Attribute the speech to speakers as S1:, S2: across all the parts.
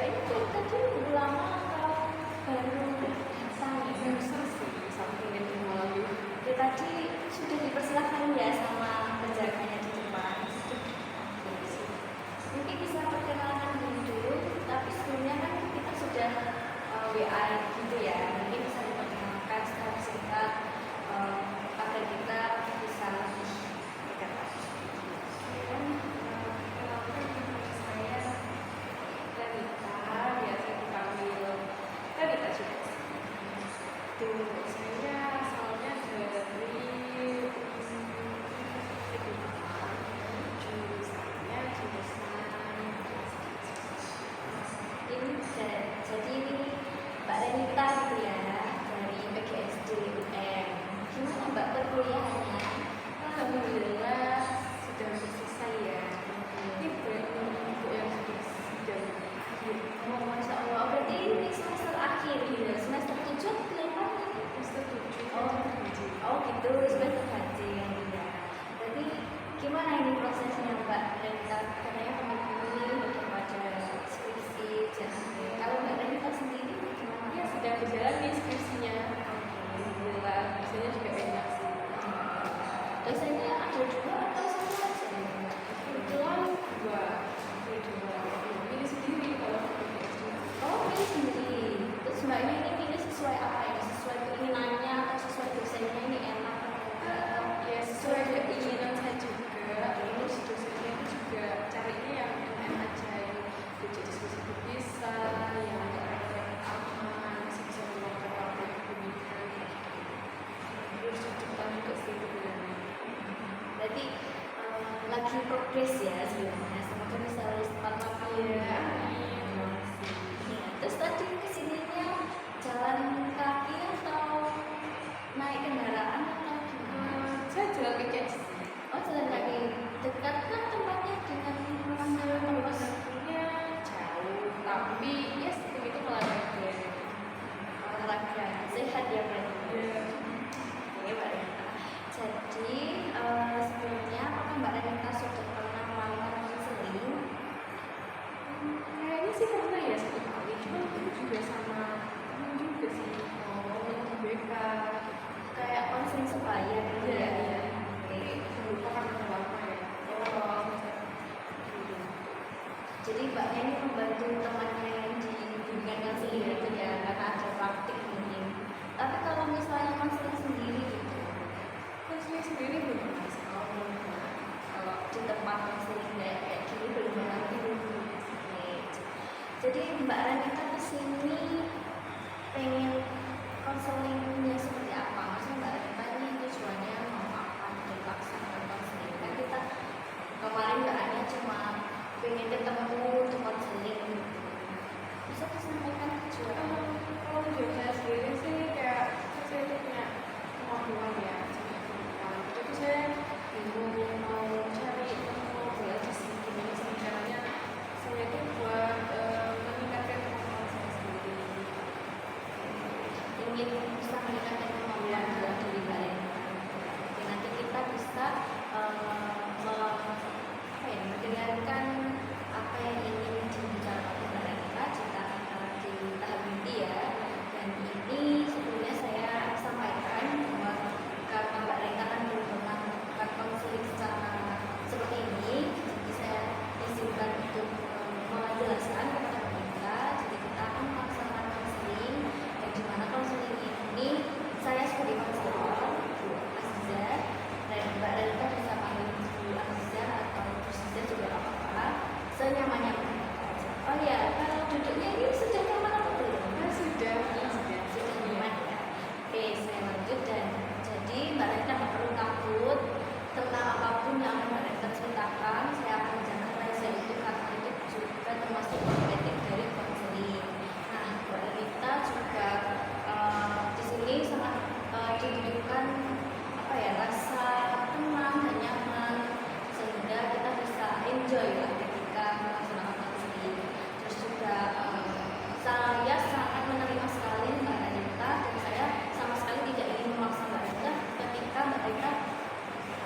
S1: Mbak ini tuh tadi udah lama atau baru datang?
S2: Baru selesai sampai di lalu.
S1: Ya tadi sudah dipersilahkan ya sama penjaganya di depan. Mungkin bisa perkenalan dulu, tapi sebelumnya kan kita sudah WA gitu ya. Mungkin bisa diperkenalkan secara singkat agar kita bisa dekat.
S2: Saya Renita, biasa dipanggil Renita juga. Saya asalnya dari jurusannya
S1: Jadi ini Mbak Renita gitu ya, dari PGSD UM. Gimana Mbak perkuliahannya?
S2: Alhamdulillah sudah selesai ya. Ini untuk yang sudah akhir.
S1: Oh, Masya Allah, berarti ini semester akhir gitu, semester 7 kelihatan ini?
S2: Semester 7.
S1: Oh gitu, semester haji yang ya. Berarti gimana ini prosesnya Mbak Renita? Katanya teman-teman udah pada skripsi, jadi kalau Mbak Renita sendiri gimana?
S2: Ya sudah berjalan nih skripsinya. Alhamdulillah, biasanya juga enak sih.
S1: Dosennya ada 2 atau 1 aja?
S2: Kebetulan dua. Pilih sendiri kalau
S1: Oh, pilih sendiri. Terus Mbaknya ini pilih sesuai apa ya? Sesuai keinginannya atau sesuai dosennya ini enak?
S2: ya sesuai keinginan saya juga. Terus dosennya itu juga carinya yang enak aja, yang jadi diskusi bisa, yang aman, masih bisa meluangkan waktu kemudian. Terus cepat juga sih sebenarnya.
S1: Berarti lagi progres ya sebenarnya. Semoga bisa lulus tepat waktu.
S2: Iya.
S1: Terus tadi kesininya jalan kaki atau naik kendaraan atau gimana?
S2: Saya jalan kaki aja sih.
S1: Oh, jalan kaki. Dekat kan tempatnya dengan rumah kampus?
S2: Tempatnya jauh, tapi ya seperti itu olahraga.
S1: Olahraga sehat ya berarti.
S2: Iya.
S1: Oke, Mbak Renita. Jadi sebelumnya apakah Mbak Renita sudah pernah melamar konseling?
S2: Kayaknya sih pernah ya satu kali, cuma itu juga sama temen juga sih. Di BK.
S1: Kayak konseling sebaya gitu ya?
S2: Iya.
S1: Oke.
S2: Lupa kan udah lama ya.
S1: Oh. Jadi Mbaknya ini membantu temannya yang di bimbingan konseling gitu ya, karena ada praktik mungkin. Tapi kalau misalnya konseling sendiri gitu,
S2: Konseling sendiri belum pernah sih.
S1: kalau di tempat konseling kayak gini belum pernah gitu. Oke. Jadi Mbak Renita kesini pengen konselingnya seperti apa? Maksudnya Mbak Renita ini tujuannya mau apa dari pelaksanaan konseling? Kan kita kemarin doanya cuma pengen ketemu untuk konseling gitu. Bisa disampaikan tujuan?
S2: Kalau tujuan saya sendiri sih kayak saya itu punya kemampuan ya. Jadi saya bingung mau cari mau belajar sih gimana sih caranya saya itu buat meningkatkan kemampuan saya sendiri.
S1: Ingin bisa meningkatkan kemampuan dalam diri Mbak Renita. Jadi nanti kita bisa mendengarkan apa yang ingin dibicarakan Mbak Renita jika di tahap ini ya. Dan ini sebelumnya saya sampaikan bahwa karena Mbak Renita kan belum pernah melakukan konseling secara seperti ini, jadi saya izinkan untuk menjelaskan kepada kita. Jadi kita akan melaksanakan konseling, dan di mana konseling ini saya sebagai konselor Bu Aziza, dan Mbak Renita bisa panggil Bu Aziza atau Bu Aziza juga apa-apa, senyamannya Mbak Renita aja. Oh ya, kalau duduknya ini sudah nyaman apa belum?
S2: Sudah.
S1: Sudah nyaman ya. Oke, saya lanjut. Dan jadi Mbak Renita nggak perlu takut tentang apapun yang akan Mbak Renita ceritakan. Saya akan menjaga rahasia itu karena itu juga termasuk etik dari konseling. Nah, Mbak Renita juga di sini sangat diberikan apa ya, rasa tenang dan nyaman sehingga kita bisa enjoy lah ketika melaksanakan konseling. Terus juga saya sangat menerima sekali Mbak Renita, dan saya sama sekali tidak ingin memaksa Mbak Renita ketika Mbak Renita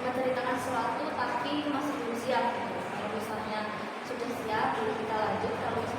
S1: menceritakan sesuatu tapi masih belum siap. Kalau misalnya sudah siap, kita lanjut. Kalau misalnya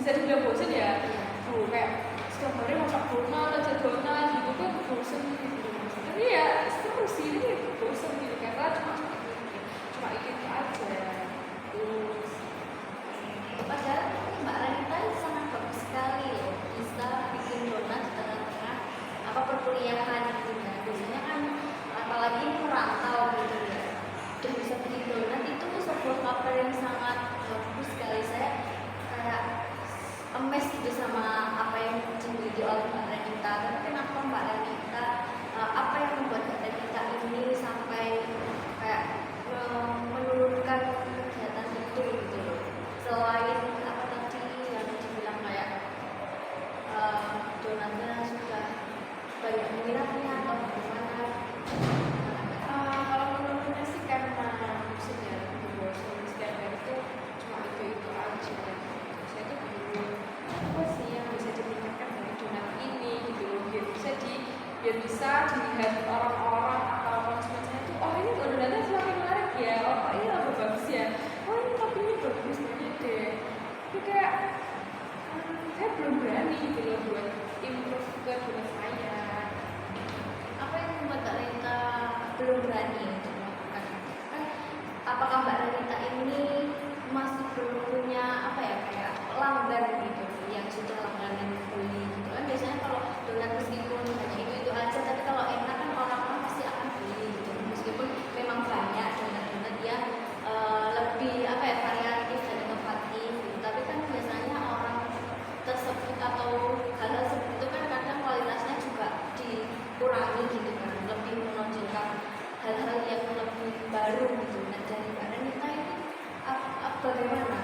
S2: bisa dibilang bosan ya.
S1: Iya.
S2: Kayak setiap hari masak donat aja donat gitu kan bosan gitu. Tapi ya seru sih, ini bosan gitu karena cuma itu aja. Terus
S1: Padahal Mbak Renita ini sangat bagus sekali loh, bisa bikin donat di tengah-tengah apa perkuliahan gitu ya. Biasanya kan apalagi merantau gitu ya, udah bisa bikin donat itu sebuah kabar yang sangat bagus sekali. Saya kayak amazed gitu sama apa yang dimiliki oleh Mbak Renita. Tapi kenapa Mbak Renita, apa yang membuat Mbak Renita ini sampai kayak menurunkan kegiatan itu gitu loh? Selain apa tadi yang dibilang kayak donatnya sudah banyak minatnya atau bagaimana?
S2: kalau menurutnya sih karena maksudnya bosan setiap hari itu cuma itu aja. Saya tuh bingung apa sih yang bisa ditingkatkan dari donat ini gitu loh, biar bisa dilihat orang-orang atau konsumen saya tuh, oh ini kok donatnya semakin menarik ya, oh ini lebih bagus ya, oh ini toppingnya bagus banget deh. Itu kayak saya belum berani gitu loh buat improve ke donat saya.
S1: Apa yang membuat Mbak Renita belum berani untuk melakukan itu? Kan apakah Mbak Renita ini masih belum punya apa ya kayak pelanggan gitu yang sudah langganan beli gitu kan? Biasanya kalau donat meskipun hanya itu aja, tapi kalau enak kan orang-orang pasti akan beli gitu. Meskipun memang banyak donat-donat yang lebih apa ya variatif dan inovatif gitu. Tapi kan biasanya orang tersebut atau hal-hal seperti itu kan kadang kualitasnya juga dikurangi gitu kan, lebih menonjolkan hal-hal yang lebih baru gitu. Nah dari Mbak Renita ini bagaimana?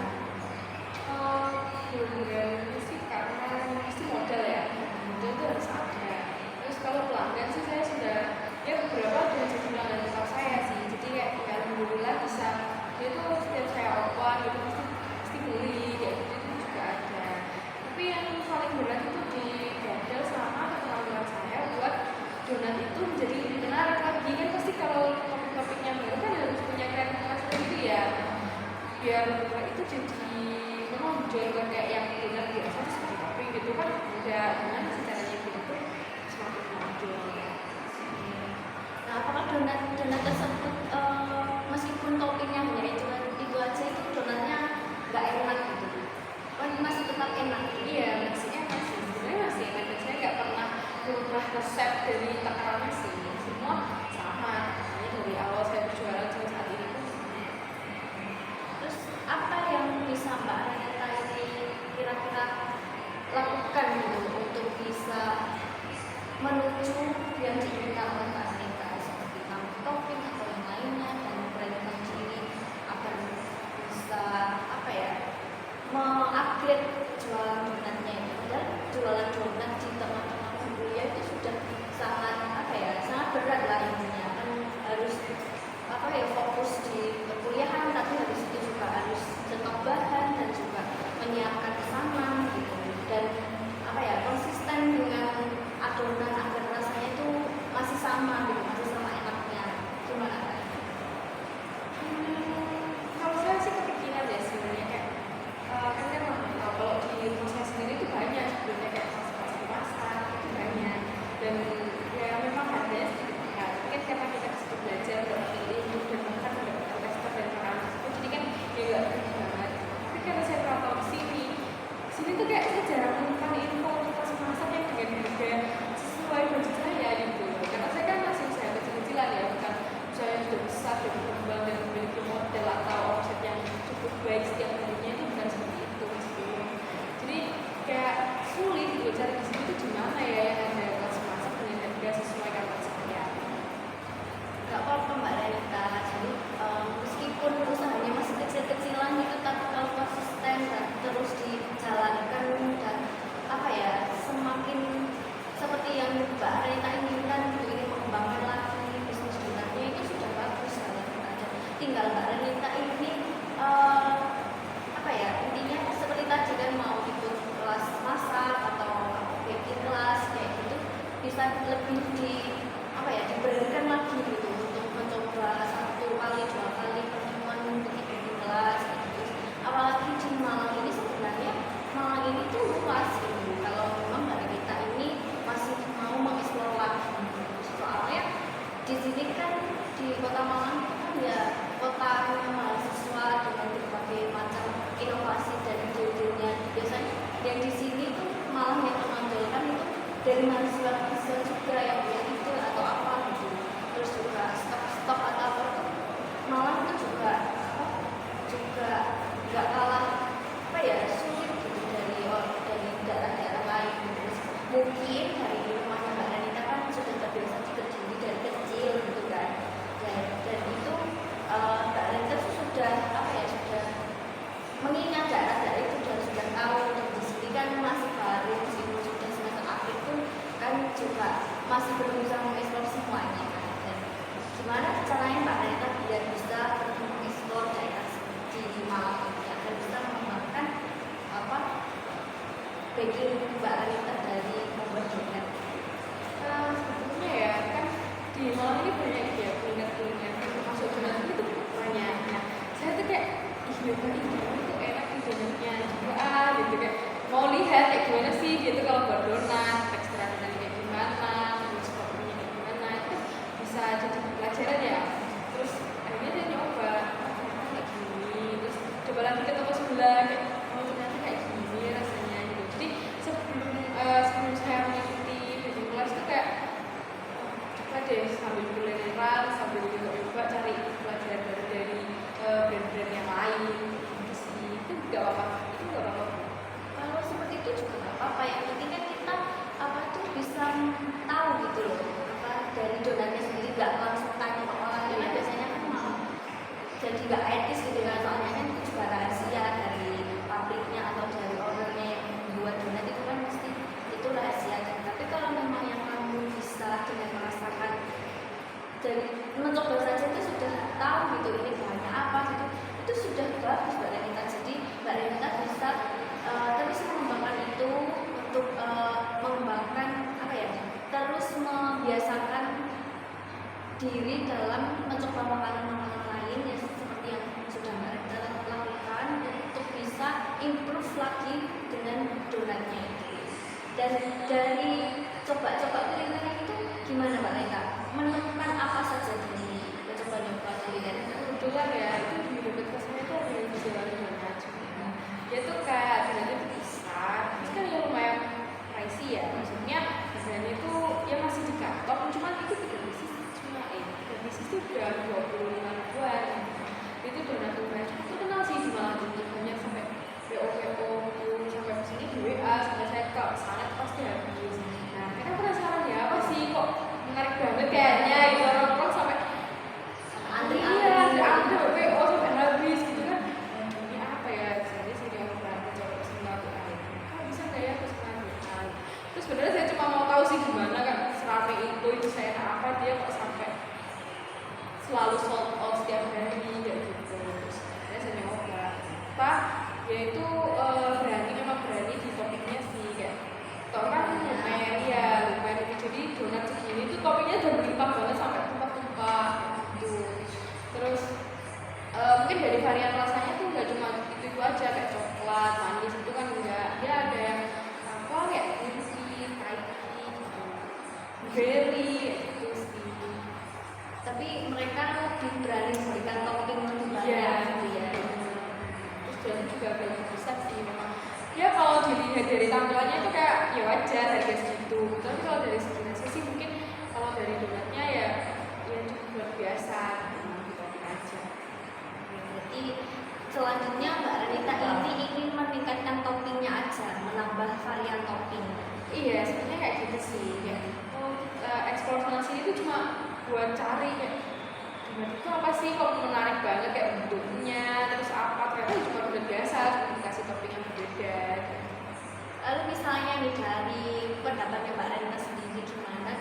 S2: Pelanggan sih karena pasti modal ya, modal itu harus ada. Terus kalau pelanggan sih saya sudah ya beberapa sudah jadi pelanggan tetap saya sih. Jadi kayak alhamdulillah bisa dia tuh setiap saya open gitu pasti beli kayak gitu itu juga ada. Tapi yang paling berat itu di modal sama kemampuan saya buat donat itu menjadi lebih menarik lagi. Kan pasti kalau topik-topiknya baru kan harus punya kreativitas sendiri ya, biar itu jadi menonjol kan kayak yang donat biasa terus seperti topping gitu kan udah gimana sih caranya gitu semakin menonjol.
S1: Nah apakah donat tersebut meskipun toppingnya hanya itu aja, itu donatnya nggak enak gitu? Oh masih tetap enak?
S2: Iya masih enak sih, sebenarnya masih enak dan saya nggak pernah merubah resep dari takarannya sih, semua sama. Makanya dari awal saya berjualan sampai saat ini pun sama.
S1: Terus apa yang bisa Mbak Renita ini kira-kira lakukan gitu untuk bisa menuju yang diinginkan oleh Mbak Renita, seperti tambah topping atau yang lainnya, dan Mbak Renita sendiri agar bisa apa ya mengupgrade jualan donatnya itu? Padahal jualan donat di tengah-tengah kuliah itu sudah sangat apa ya sangat berat lah intinya, kan harus apa ya fokus di perkuliahan, tapi habis itu juga harus stok bahan dan juga menyiapkan pesanan gitu, dan apa ya konsisten dengan adonan agar rasanya itu masih sama gitu, masih sama enaknya. Gimana Kak?
S2: Kalau saya sih kepikiran ya sebenarnya kayak kan kalau di rumah saya sendiri itu banyak sebenarnya kayak pas masak itu banyak dan ya memang harganya sedikit mahal. Tapi kan karena kita disuruh belajar berpilih dan bahkan mendapatkan tester dari orang tersebut, jadi kan ya nggak rugi banget. Tapi karena saya perantau di sini tuh kayak saya jarang menemukan info pas masak yang dengan harga sesuai budget saya gitu. Karena saya kan masih usaha kecil-kecilan ya, bukan usaha yang sudah besar dan berkembang dan memiliki model atau omset yang cukup baik setiap harinya, itu bukan seperti itu meskipun. Jadi kayak sulit gitu cari di sini tuh gimana ya yang ada kelas masak dengan harga sesuai kapasitas saya.
S1: Gak apa-apa Mbak Renita, jadi meskipun usahanya masih kecil-kecilan gitu, tapi kalau konsisten dan terus dijalankan dan apa ya semakin seperti yang Mbak Renita inginkan gitu, ingin mengembangkan lagi bisnis donatnya, itu sudah bagus sekali aja. Tinggal Mbak Renita ini apa ya intinya seperti tadi kan mau ikut kelas masak atau baking kelas kayak gitu, bisa lebih di apa ya diberanikan lagi gitu untuk mencoba 1 kali 2 kali pertemuan untuk ikut kelas gitu. Apalagi di Malang ini sebenarnya Malang ini baking Mbak Anita dari membuat donat?
S2: Sebetulnya ya kan di Malang ini banyak ya kuliner-kuliner termasuk donat itu banyak. Nah, saya tuh kayak ih donat itu enak di donatnya juga gitu kayak mau lihat kayak gimana sih gitu kalau buat donat tekstur donatnya kayak gimana terus toppingnya kayak gimana itu bisa jadi pelajaran ya. Terus akhirnya saya nyoba kayak gini terus coba lagi ke toko sebelah kayak oh ternyata kayak gini rasanya gitu. Jadi sebelum saya mengikuti baking class tuh kayak coba deh sambil kulineran sambil juga cari pelajaran dari brand-brand yang lain gitu sih. Itu nggak apa-apa.
S1: Kalau seperti itu juga nggak apa-apa, yang penting kan kita apa tuh bisa tahu gitu loh apa dari donatnya sendiri, nggak langsung tanya ke orang karena biasanya kan malah jadi nggak etis gitu kan, soalnya kan itu juga rahasia dari pabriknya atau dari ownernya yang membuat donat itu kan mesti itu rahasia kan. Tapi kalau memang yang kamu bisa dengan merasakan dari mencoba saja itu sudah tahu gitu ini bahannya apa gitu, itu sudah bagus Mbak Renita. Jadi Mbak Renita bisa terus mengembangkan itu untuk mengembangkan apa ya, terus membiasakan diri dalam mencoba makanan-makanan lain ya seperti yang sudah Mbak Renita lakukan untuk bisa improve lagi dengan donatnya itu. Dan dari coba-coba kuliner itu gimana Mbak Renita? Menemukan apa saja di mencoba-coba kuliner?
S2: Kebetulan ya itu di dekat kos saya itu ada yang jualan donat juga. Dia tuh kayak donatnya tuh besar, terus kan ya lumayan pricey ya. Maksudnya harganya itu ya masih di kantong, cuman itu 3 pieces cuma 3 pieces itu udah 25 ribuan. Itu donat donat itu kenal sih di Malang itu banyak sampai PO sampai sini di WA sampai saya ke sana tuh pasti habis. Nah, kita penasaran ya apa sih kok menarik banget kayaknya gitu orang-orang sampai
S1: Antri
S2: sampai PO sampai habis gitu kan. Ini apa ya? Jadi saya coba coba kok bisa nggak ya kesenangan. Terus sebenarnya saya cuma mau tahu sih gimana kan serame itu saya enak apa dia kok sampai selalu sold out setiap hari kayak gitu. Terus akhirnya saya nyoba apa yaitu berani di toppingnya sih kayak tau kan lumayan ini jadi donat segini tuh toppingnya udah berlimpah banget sampai tumpah-tumpah gitu. Terus mungkin dari varian rasanya tuh nggak cuma itu aja kayak coklat manis itu kan enggak, dia ada yang apa kayak putih, kaiki, berry gitu sih.
S1: Tapi mereka lebih berani memberikan topping lebih banyak gitu ya.
S2: Terus dan juga banyak besar sih memang. Ya kalau dilihat dari tampilannya itu kayak ya wajar harga segitu. Tapi kalau dari segi rasa sih mungkin kalau dari donatnya ya cukup luar biasa gitu aja.
S1: Berarti selanjutnya Mbak Renita ini ingin meningkatkan toppingnya aja, menambah varian topping.
S2: Iya sebenarnya kayak gitu sih ya. Eksplor sana sini itu cuma buat cari kayak donat itu apa sih kok menarik banget kayak bentuknya terus apa ternyata cuma donat biasa cuma dikasih topping yang berbeda.
S1: Lalu misalnya nih dari pendapatnya Mbak Renita sendiri gimana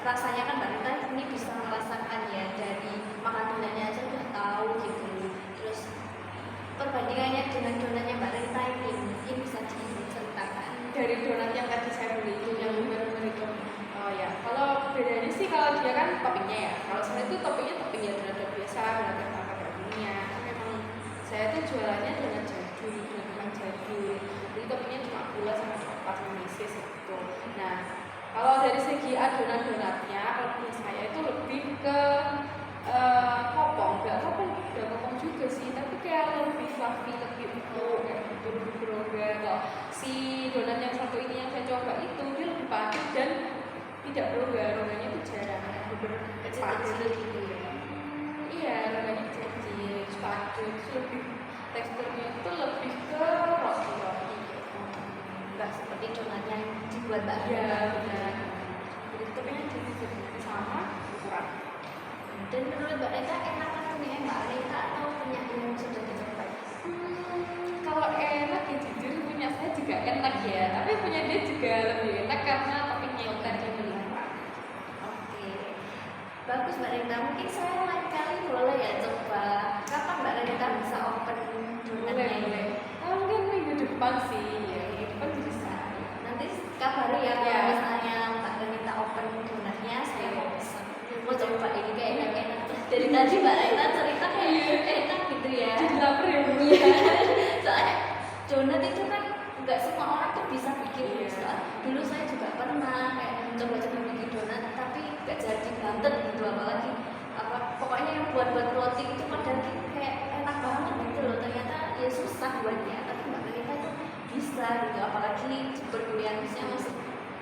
S1: rasanya kan Mbak Renita ini bisa merasakan ya dari makan donatnya aja udah tahu gitu. Terus perbandingannya dengan donatnya Mbak Renita ini mungkin bisa diceritakan.
S2: Dari donat yang tadi saya beli itu yang benar-benar itu ya kalau bedanya sih kalau dia kan toppingnya ya kalau saya itu toppingnya donat biasa donat yang pakai toppingnya kan memang saya tuh jualannya donat jadul jadi toppingnya cuma gula sama coklat sama meses gitu. Nah kalau dari segi adonan donatnya kalau punya saya itu lebih ke kopong juga sih tapi kayak lebih fluffy lebih empuk kayak gitu lebih berongga. Kalau si donat yang satu ini yang saya coba itu dia lebih padat dan tidak rongganya itu jarang
S1: Kecil-kecil gitu ya.
S2: iya rongganya kecil padat lebih teksturnya itu lebih ke roti
S1: Nggak seperti donatnya yang dibuat Mbak Renita.
S2: ya benar jadi toppingnya jadi sama ukuran.
S1: Dan menurut Mbak Renita enakan punya Mbak Renita atau punya yang sudah dicoba?
S2: Kalau enak ya jujur punya saya juga enak ya tapi punya dia juga lebih enak karena toppingnya yang tadi melimpah.
S1: Oke, bagus Mbak Renita. Mungkin saya lain kali boleh ya coba. Kapan Mbak Renita bisa open donatnya ini?
S2: Boleh mungkin minggu depan sih ya minggu depan
S1: kabari ya kalau
S2: Ya.
S1: misalnya Mbak Renita open donatnya saya mau pesan. Mau coba ini kayak enak-enak. Dari tadi Mbak Renita cerita kayak enak gitu ya.
S2: Jadi lapar ya.
S1: Iya. Soalnya donat itu kan nggak semua orang tuh bisa bikin.
S2: Iya.
S1: Soalnya dulu saya juga pernah kayak mencoba-coba bikin donat tapi nggak jadi banget gitu, apalagi apa pokoknya yang buat roti itu padahal kayak enak banget gitu loh, ternyata ya susah buatnya, tapi Mbak Renita itu bisa gitu, apalagi berkuliahnya masih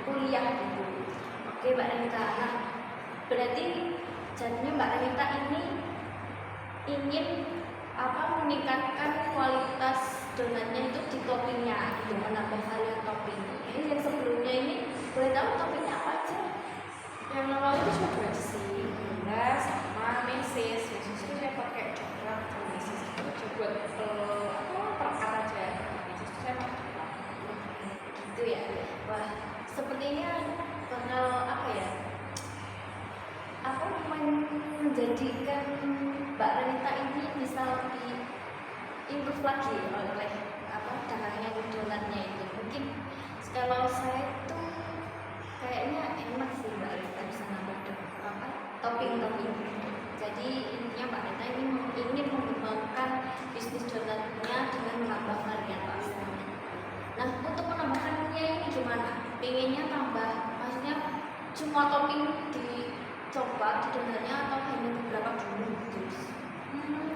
S1: kuliah gitu. Oke Mbak Renita, nah berarti jadinya Mbak Renita ini ingin apa meningkatkan kualitas donatnya itu di toppingnya gitu, menambah varian topping. Ini yang sebelumnya ini boleh tahu toppingnya apa aja?
S2: Yang awal itu coba sih gula sama meses. Meses itu saya pakai coklat sama meses itu coba perekat aja. Meses itu saya pakai coklat.
S1: Gitu ya. Wah, sepertinya bakal apa ya? Apa menjadikan Mbak Renita ini bisa lebih improve lagi oleh apa caranya donatnya itu. Mungkin kalau saya itu kayaknya enak sih Mbak Renita bisa nambah apa topping. Jadi intinya Mbak Renita ini ingin mengembangkan bisnis donatnya dengan menambah varian pasta. Nah untuk menambahkannya ini gimana? Pengennya tambah, maksudnya semua topping dicoba di donatnya atau hanya beberapa dulu terus?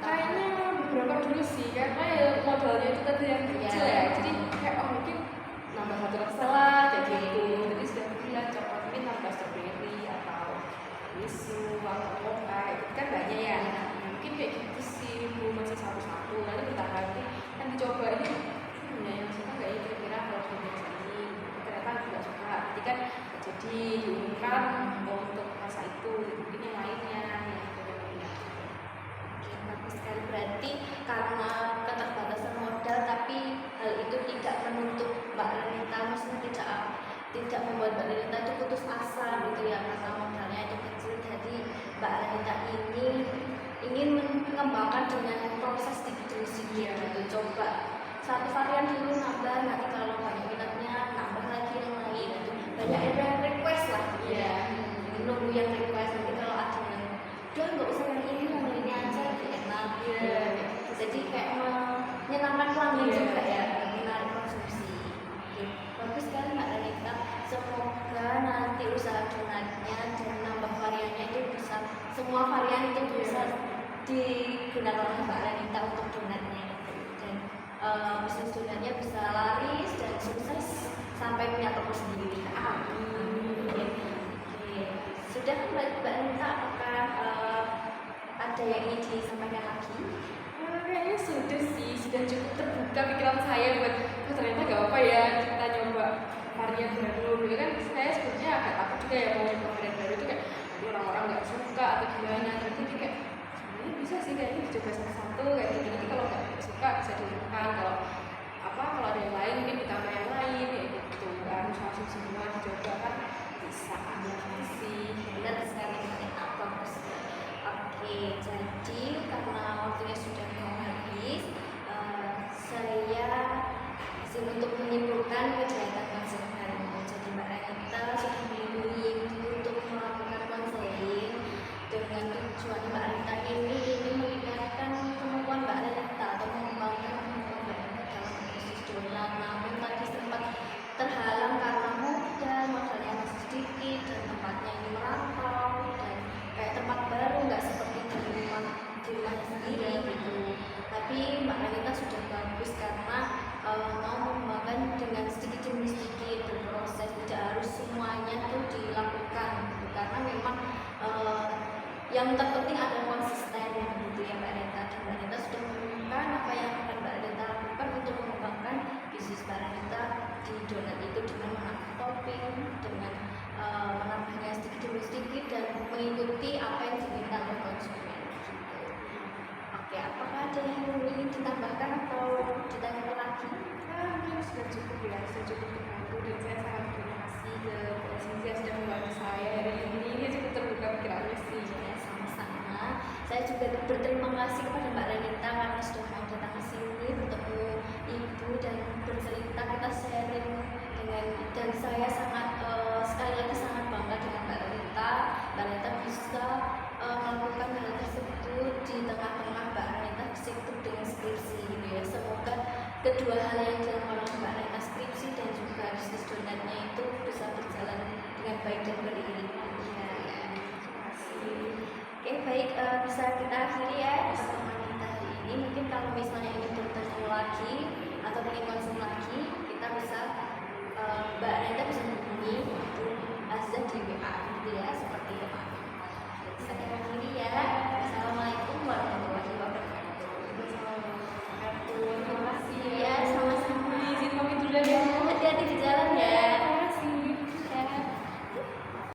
S2: Kayaknya beberapa dulu sih, karena ya modalnya itu tadi yang kecil
S1: Iya.
S2: ya. Jadi kayak mungkin nambah satu rasa lah kayak gitu. Jadi sudah bilang coklat ini nambah strawberry atau bisu atau mocha itu kan banyak ya. Mungkin kayak gitu sih, belum masih satu-satu. Nanti bentar lagi kan dicoba ini yang suka nggak ya kira-kira kalau sudah jadi ternyata juga suka. Nanti kan jadi diumumkan untuk rasa itu mungkin yang lainnya yang beda-beda.
S1: Oke, bagus sekali. Berarti karena keterbatasan modal, tapi hal itu tidak menutup Mbak Renita, maksudnya tidak membuat Mbak Renita itu putus asa gitu ya, karena modalnya itu kecil. Jadi Mbak Renita ini ingin mengembangkan dengan proses sedikit-sedikit gitu. Coba satu varian dulu nambah, nanti kalau banyak minatnya nambah lagi yang lain gitu. Banyak yang request lah gitu ya. Nunggu yang request, nanti kalau ada yang udah nggak usah yang ini aja lebih enak.
S2: Iya.
S1: Jadi kayak menyenangkan pelanggan juga ya, menarik konsumsi. Oke, bagus sekali Mbak Renita. Semoga nanti usaha donatnya dan nambah variannya itu bisa, semua varian itu bisa digunakan oleh Mbak Renita untuk donatnya itu. Dan bisnis donatnya bisa laris dan sukses sampai punya toko sendiri. Amin. Oke. Sudah Mbak Renita, apakah ada yang ingin disampaikan lagi?
S2: Kayaknya sudah sih, sudah cukup terbuka pikiran saya buat ternyata gak apa ya kita nyoba varian baru gitu kan. Saya sebenarnya agak takut juga ya mau nyoba varian baru itu kayak nanti orang-orang gak suka atau gimana. Tapi kayak sebenarnya bisa sih kayaknya dicoba satu-satu kayak gitu. Nanti kalau gak suka bisa dilakukan, kalau ada yang lain mungkin ditambah yang lain kayak gitu. Gak harus langsung semua dicoba kan bisa. Sih
S1: Benar sekali Mbak Renita, bagus. Oke, jadi karena waktunya sudah mau habis, saya untuk menyimpulkan kejahatan konseling hari ini. Jadi Mbak Renita sudah melindungi untuk melakukan konseling dengan tujuan Mbak Renita ini meningkatkan kemampuan Mbak Renita atau mengembangkan kemampuan Mbak Renita dalam bisnis donat. Namun tadi sempat terhalang karena modalnya masih sedikit dan tempatnya ini merantau dan kayak tempat baru, nggak seperti di rumahnya sendiri gitu. Tapi Mbak Renita sudah bagus karena mau mengembangkan dengan sedikit demi sedikit berproses, tidak harus semuanya tuh dilakukan gitu. Karena memang yang terpenting adalah konsisten gitu ya Mbak Renita. Dan Mbak Renita sudah menemukan apa yang akan Mbak Renita lakukan untuk mengembangkan bisnis Mbak Renita di donat itu dengan menambah topping, dengan menambahnya sedikit demi sedikit dan mengikuti apa yang diminta oleh konsumen gitu. Oke, apakah ada yang ingin ditambahkan atau ditanyakan lagi?
S2: mungkin sudah cukup ya, sudah cukup terbantu dan saya sangat berterima kasih ke Cynthia sudah membantu saya hari ini cukup terbuka pikirannya sih.
S1: Ya, sama-sama. Saya juga berterima kasih kepada Mbak Renita karena sudah mau datang ke sini bertemu ibu dan bercerita, kita sharing dengan, dan saya kedua hal yang dilakukan Mbak Rena, skripsi dan juga bisnis donatnya itu bisa berjalan dengan baik dan beriring.
S2: Ya, terima kasih.
S1: Oke, baik, bisa kita akhiri ya pertemuan kita hari ini. Mungkin kalau misalnya ingin bertemu lagi atau ingin konsum lagi, kita bisa Mbak Rena bisa menghubungi